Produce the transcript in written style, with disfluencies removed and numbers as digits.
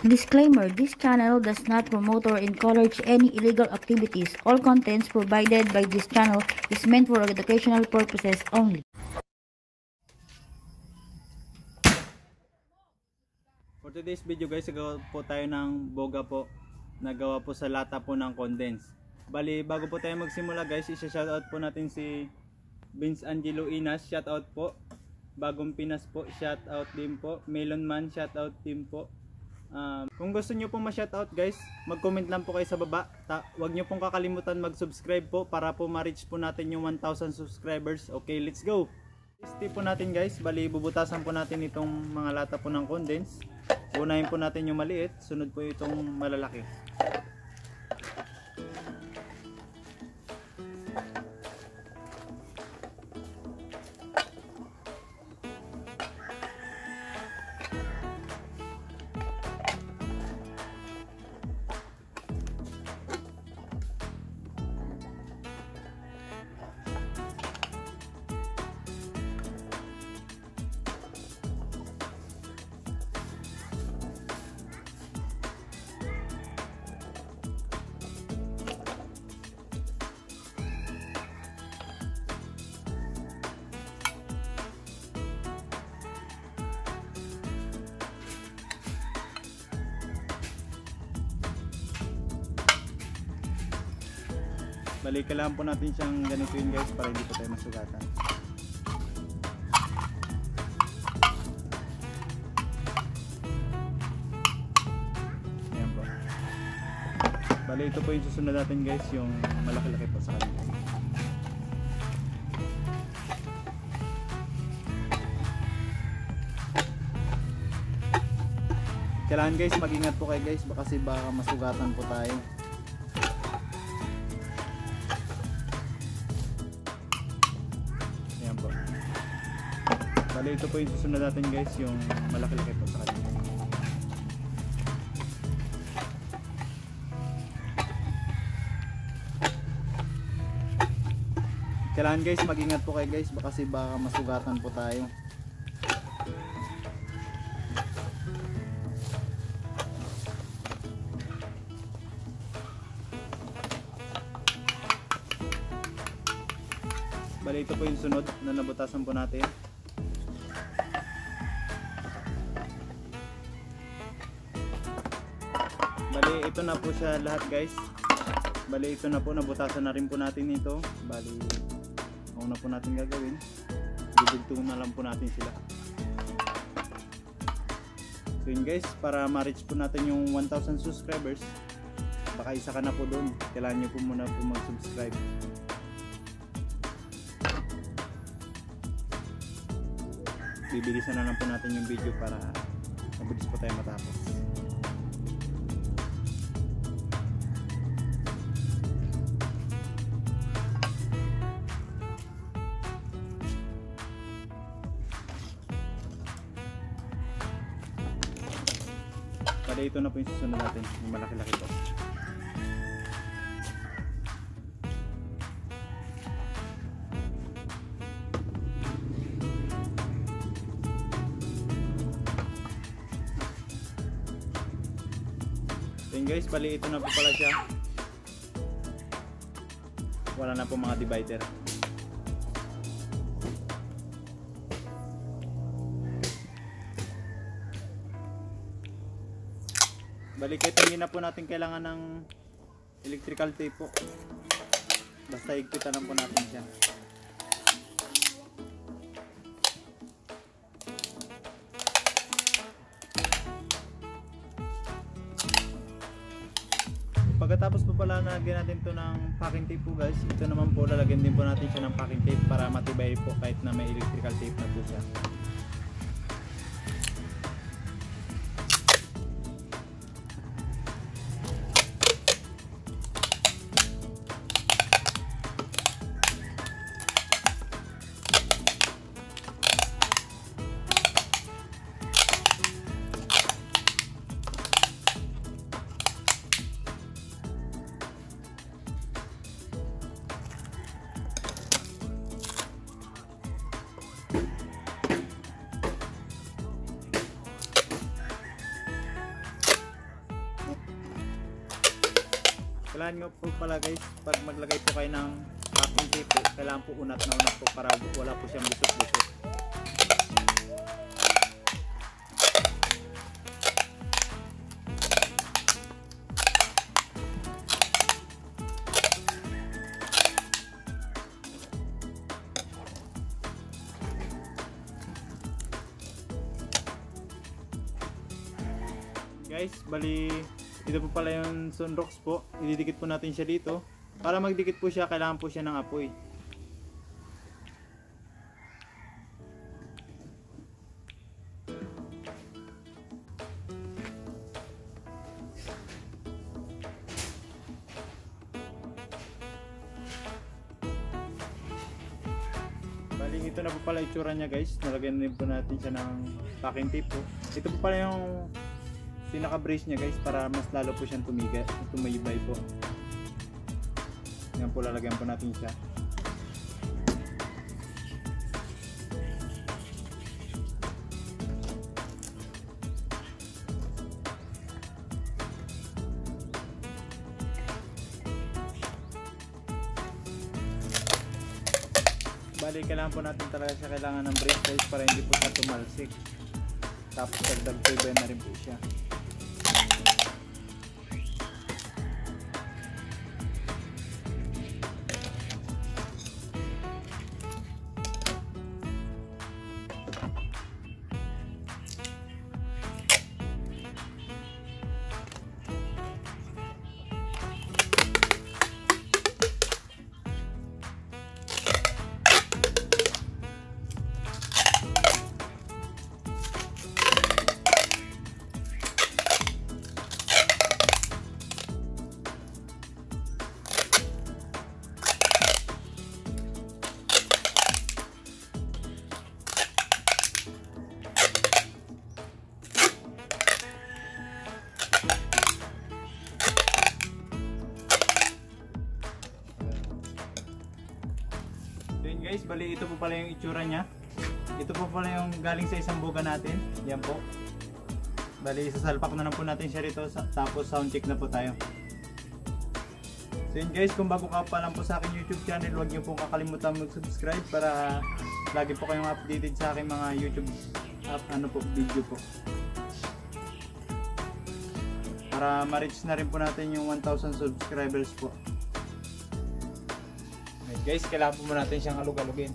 Disclaimer: this channel does not promote or encourage any illegal activities. All contents provided by this channel is meant for educational purposes only. For today's video guys, nagawa po tayo ng boga po. Nagawa po sa lata po ng condense. Bali, bago po tayo magsimula guys, isa-shoutout po natin si Vince Angelo Inas, shoutout po. Bagong Pinas po, shoutout din po. Melon Man, shoutout din po. Kung gusto nyo pong ma-shoutout guys, mag-comment lang po kayo sa baba. Huwag nyo pong kakalimutan mag-subscribe po para po ma-reach po natin yung 1,000 subscribers. Okay, let's go! Step po natin guys, bali bubutasan po natin itong mga lata po ng condense. Unahin po natin yung maliit, sunod po itong malalaki. Bali, kailangan po natin siyang ganituin guys para hindi po tayo masugatan. Ayan po. Bali, ito po yung susunod natin guys, yung malaki-laki po sa kanila. Kailangan guys, mag-ingat po kayo guys, kasi baka masugatan po tayo. Bali, ito po yung susunod natin guys, yung malaki-laki po sa kanila. Kailangan guys, mag-ingat po kayo guys, kasi baka masugatan po tayo. Bali, ito po yung sunod na nabutasan po natin. Bali, ito na po siya lahat guys. Bali, ito na po, nabutasan na rin po natin ito. Bali, ang una po natin gagawin, dudugtong na lang po natin sila. So yun guys, para ma-reach po natin yung 1,000 subscribers, baka isa ka na po doon, kailangan nyo po muna po mag-subscribe. Bibilisan na lang po natin yung video para mabilis po tayo matapos. Bali, ito na po yung susunod natin, yung malaki-laki po. So yun guys, bali ito na po pala siya. Wala na po mga divider. Bali, kahit hindi na po natin kailangan ng electrical tape po. Basta higpitan lang po natin siya. Pagkatapos po pala nalagyan natin to ng packing tape po guys, ito naman po lalagyan din po natin siya ng packing tape para matibay po kahit na may electrical tape na po siya. Kailangan nyo po pala guys, pag maglagay po kayo ng packing tape po, kailangan po unat na unat po para wala po siyang busot-busot. Guys, bali dito po pala yung sunrocks po. Ididikit po natin siya dito. Para magdikit po siya, kailangan po siya ng apoy. Bali ito na po pala itsura niya guys. Nalagyan din po natin siya ng packing tape po. Ito po pala yung pinaka-brace niya guys, para mas lalo po siyang tumibay po. Yan po, lalagyan po natin siya. Bali kailangan po natin talaga siya, kailangan ng brace guys para hindi po siya tumalsik. Tapos dagdag tibay na rin po siya. Then guys, bali ito po pala yung itsura niya. Ito po pala yung galing sa isang boga natin. Yan po. Bali sasalpak na lang po natin siya rito, tapos sound check na po tayo. So yun guys, kung bago ka pa lang po sa akin YouTube channel, huwag niyo pong kakalimutan mag-subscribe para lagi po kayong updated sa aking mga YouTube video po. Para ma-reach na rin po natin yung 1,000 subscribers po. Guys, kailangan po natin siyang alug-alugin.